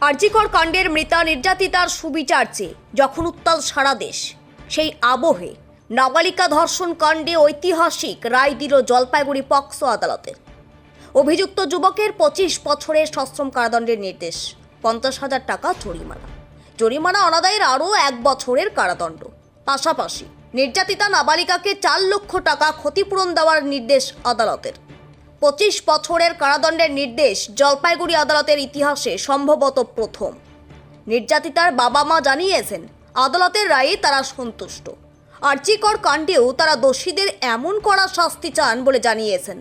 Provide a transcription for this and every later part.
আরজিকর কাণ্ডের মৃতা নির্যাতিতার সুবিচার চেয়ে যখন উত্তাল সারা দেশ, সেই আবহে নাবালিকা ধর্ষণ কাণ্ডে ঐতিহাসিক রায় দিল জলপাইগুড়ি পক্সো আদালতের। অভিযুক্ত যুবকের 25 বছরের সশ্রম কারাদণ্ডের নির্দেশ, 50,000 টাকা জরিমানা অনাদায়ের আরও 1 বছরের কারাদণ্ড। পাশাপাশি নির্যাতিতা নাবালিকাকে 4 লক্ষ টাকা ক্ষতিপূরণ দেওয়ার নির্দেশ আদালতের। 25 বছরের কারাদণ্ডের নির্দেশ জলপাইগুড়ি আদালতের ইতিহাসে সম্ভবত প্রথম। নির্যাতিতার বাবা মা জানিয়েছেন আদালতের রায়ে তারা সন্তুষ্ট। আরজিকর কাণ্ডেও তারা দোষীদের এমন কড়া শাস্তি চান বলে জানিয়েছেন।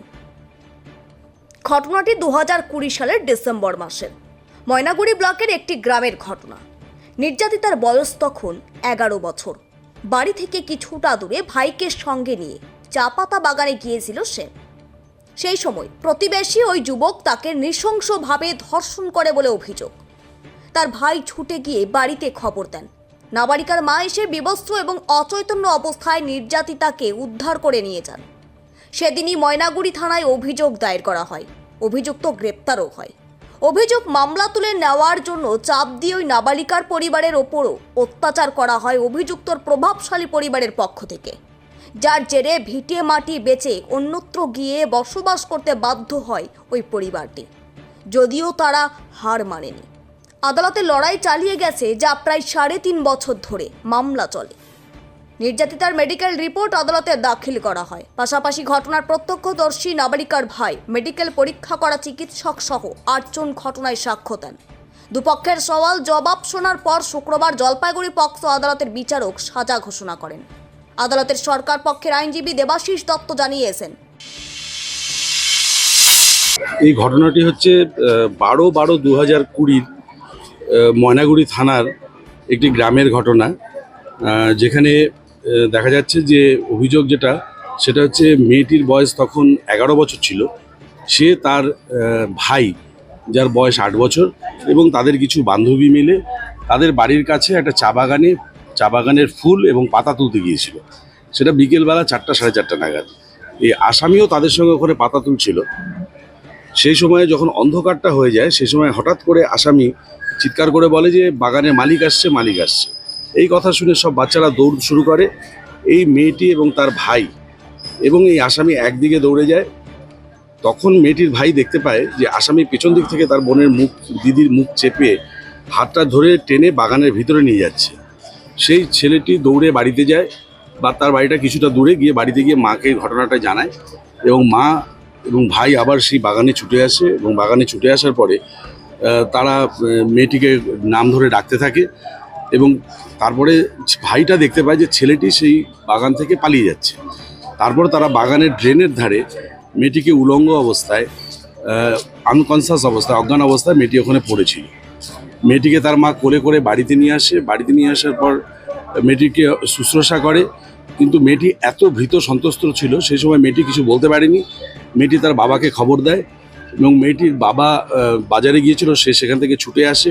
ঘটনাটি 2020 সালের ডিসেম্বর মাসের ময়নাগুড়ি ব্লকের একটি গ্রামের ঘটনা। নির্যাতিতার বয়স তখন 11 বছর। বাড়ি থেকে কিছুটা দূরে ভাইকে সঙ্গে নিয়ে চা পাতা বাগানে গিয়েছিল সে। সেই সময় প্রতিবেশী ওই যুবক তাকে নৃশংসভাবে ধর্ষণ করে বলে অভিযোগ। তার ভাই ছুটে গিয়ে বাড়িতে খবর দেন। নাবালিকার মা এসে বিবস্ত্র এবং অচৈতন্য অবস্থায় নির্যাতিতাকে উদ্ধার করে নিয়ে যান। সেদিনই ময়নাগুড়ি থানায় অভিযোগ দায়ের করা হয়। অভিযুক্ত গ্রেপ্তারও হয়। অভিযোগ মামলা তুলে নেওয়ার জন্য চাপ দিয়ে ওই নাবালিকার পরিবারের ওপরও অত্যাচার করা হয় অভিযুক্তর প্রভাবশালী পরিবারের পক্ষ থেকে, যার জেরে ভিটে মাটি বেচে অন্যত্র গিয়ে বসবাস করতে বাধ্য হয় ওই পরিবারটি। যদিও তারা হার মানেনি, আদালতে লড়াই চালিয়ে গেছে, যা প্রায় 3.5 বছর ধরে মামলা চলে। নির্যাতিতার মেডিকেল রিপোর্ট আদালতে দাখিল করা হয়। পাশাপাশি ঘটনার প্রত্যক্ষদর্শী নাবালিকার ভাই, মেডিকেল পরীক্ষা করা চিকিৎসক সহ 8 জন ঘটনায় সাক্ষ্য দেন। দুপক্ষের সওয়াল জবাব শোনার পর শুক্রবার জলপাইগুড়ি পক্সো আদালতের বিচারক সাজা ঘোষণা করেন। আদালতের সরকার পক্ষের আইনজীবী দেবাশিস দত্ত জানিয়েছেন, এই ঘটনাটি হচ্ছে 12/12/2020 ময়নাগুড়ি থানার একটি গ্রামের ঘটনা, যেখানে দেখা যাচ্ছে যে অভিযোগ সেটা হচ্ছে মেয়েটির বয়স তখন 11 বছর ছিল। সে তার ভাই, যার বয়স 8 বছর, এবং তাদের কিছু বান্ধবী মিলে তাদের বাড়ির কাছে একটা চা বাগানের ফুল এবং পাতা তুলতে গিয়েছিল। সেটা বিকেলবেলা 4টা 4:30 নাগাদ। এই আসামিও তাদের সঙ্গে ওখানে পাতা তুলছিল। সেই সময় যখন অন্ধকারটা হয়ে যায়, সেই সময় হঠাৎ করে আসামি চিৎকার করে বলে যে বাগানের মালিক আসছে। এই কথা শুনে সব বাচ্চারা দৌড় শুরু করে। এই মেয়েটি এবং তার ভাই এবং এই আসামি একদিকে দৌড়ে যায়। তখন মেয়েটির ভাই দেখতে পায় যে আসামি পেছন দিক থেকে তার বোনের দিদির মুখ চেপে হাতটা ধরে টেনে বাগানের ভিতরে নিয়ে যাচ্ছে। সেই ছেলেটি দৌড়ে বাড়িতে যায়, বা তার বাড়িটা কিছুটা দূরে গিয়ে বাড়িতে গিয়ে মাকে ঘটনাটা জানায়, এবং মা এবং ভাই আবার সেই বাগানে ছুটে আসে। এবং বাগানে ছুটে আসার পরে তারা মেয়েটিকে নাম ধরে ডাকতে থাকে, এবং তারপরে ভাইটা দেখতে পায় যে ছেলেটি সেই বাগান থেকে পালিয়ে যাচ্ছে। তারপর তারা বাগানের ড্রেনের ধারে মেয়েটিকে উলঙ্গ অবস্থায়, আনকনসাস অবস্থায়, অজ্ঞান অবস্থায় মেয়েটি ওখানে পড়েছিল। মেয়েটিকে তার মা কোলে করে বাড়িতে নিয়ে আসে। বাড়িতে নিয়ে আসার পর মেয়েটিকে শুশ্রূষা করে, কিন্তু মেয়েটি এত ভীত সন্ত্রস্ত ছিল, সেই সময় মেয়েটি কিছু বলতে পারেনি। মেয়েটি তার বাবাকে খবর দেয়, এবং মেয়েটির বাবা বাজারে গিয়েছিল, সে সেখান থেকে ছুটে আসে।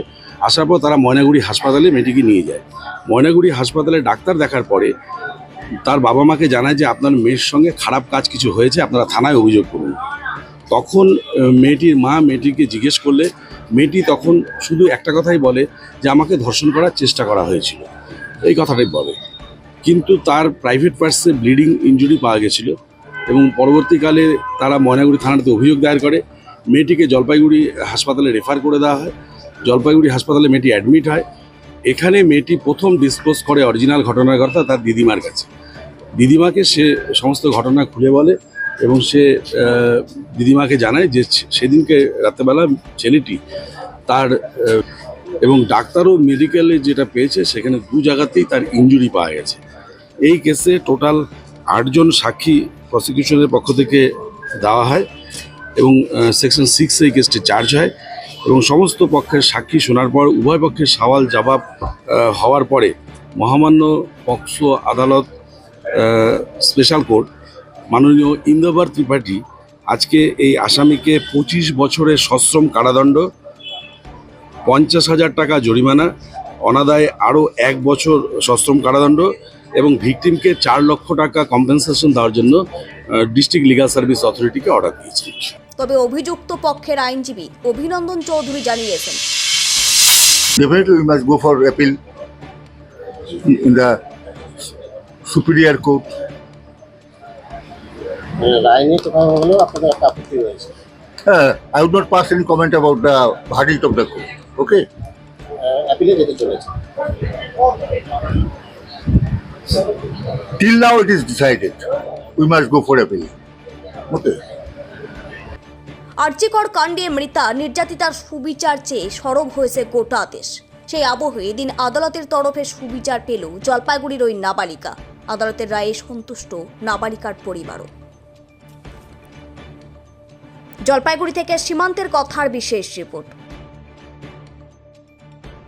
আসার পর তারা ময়নাগুড়ি হাসপাতালে মেয়েটিকে নিয়ে যায়। ময়নাগুড়ি হাসপাতালে ডাক্তার দেখার পরে তার বাবা মাকে জানায় যে আপনার মেয়ের সঙ্গে খারাপ কাজ কিছু হয়েছে, আপনারা থানায় অভিযোগ করুন। তখন মেয়েটির মা মেয়েটিকে জিজ্ঞেস করলে মেয়েটি তখন শুধু একটা কথাই বলে যে আমাকে ধর্ষণ করার চেষ্টা করা হয়েছিল, এই কথাটাই বলে। কিন্তু তার প্রাইভেট পার্টসে ব্লিডিং ইনজুরি পাওয়া গেছিল, এবং পরবর্তীকালে তারা ময়নাগুড়ি থানাতে অভিযোগ দায়ের করে। মেয়েটিকে জলপাইগুড়ি হাসপাতালে রেফার করে দেওয়া হয়। জলপাইগুড়ি হাসপাতালে মেয়েটি অ্যাডমিট হয়। এখানে মেয়েটি প্রথম ডিসক্লোজ করে অরিজিনাল ঘটনার কথা তার দিদিমার কাছে। দিদিমাকে সে সমস্ত ঘটনা খুলে বলে, এবং সে দিদিমাকে জানায় যে সেদিনকে রাত্রেবেলা ছেলেটি তার, এবং ডাক্তারও মেডিকেলে যেটা পেয়েছে সেখানে 2 জায়গাতেই তার ইনজুরি পাওয়া গেছে। এই কেসে টোটাল 8 জন সাক্ষী প্রসিকিউশনের পক্ষ থেকে দেওয়া হয়, এবং সেকশন 6 এই কেসটি চার্জ হয়। এবং সমস্ত পক্ষের সাক্ষী শোনার পর উভয় পক্ষের সওয়াল জবাব হওয়ার পরে মহামান্য পক্সো আদালত স্পেশাল কোর্ট মাননীয় ইন্দ্রবার ত্রিপাঠী আজকে এই আসামিকে 25 বছরের সশ্রম কারাদণ্ড, 50,000 টাকা জরিমানা, অনাদায়ে আরও 1 বছর সশ্রম কারাদণ্ড, এবং ভিকটিমকে 4 লক্ষ টাকা কম্পেনসেশন দেওয়ার জন্য ডিস্ট্রিক্ট লিগাল সার্ভিস অথরিটিকে অর্ডার দিয়েছে। তবে অভিযুক্ত পক্ষের আইনজীবী অভিনন্দন চৌধুরী জানিয়েছেন, Definitely, we must go for appeal in the superior court. রায় নিয়ে কথা হলেও আপনাদের একটা আপত্তি রয়েছে। I would not pass any comment about the verdict of the court. Okay. অ্যাপিলে যেতে চলেছে। Till now, it is decided. We must go for appeal. Okay. আর্যিকর কাণ্ডে মৃতা নির্যাতিতার সুবিচার চেয়ে সরব হয়েছে গোটা দেশ। সেই আবহে এদিন আদালতের তরফে সুবিচার পেল জলপাইগুড়ির ওই নাবালিকা। আদালতের রায়ে সন্তুষ্ট নাবালিকার পরিবারও। জলপাইগুড়ি থেকে সীমান্তের কথার বিশেষ রিপোর্ট।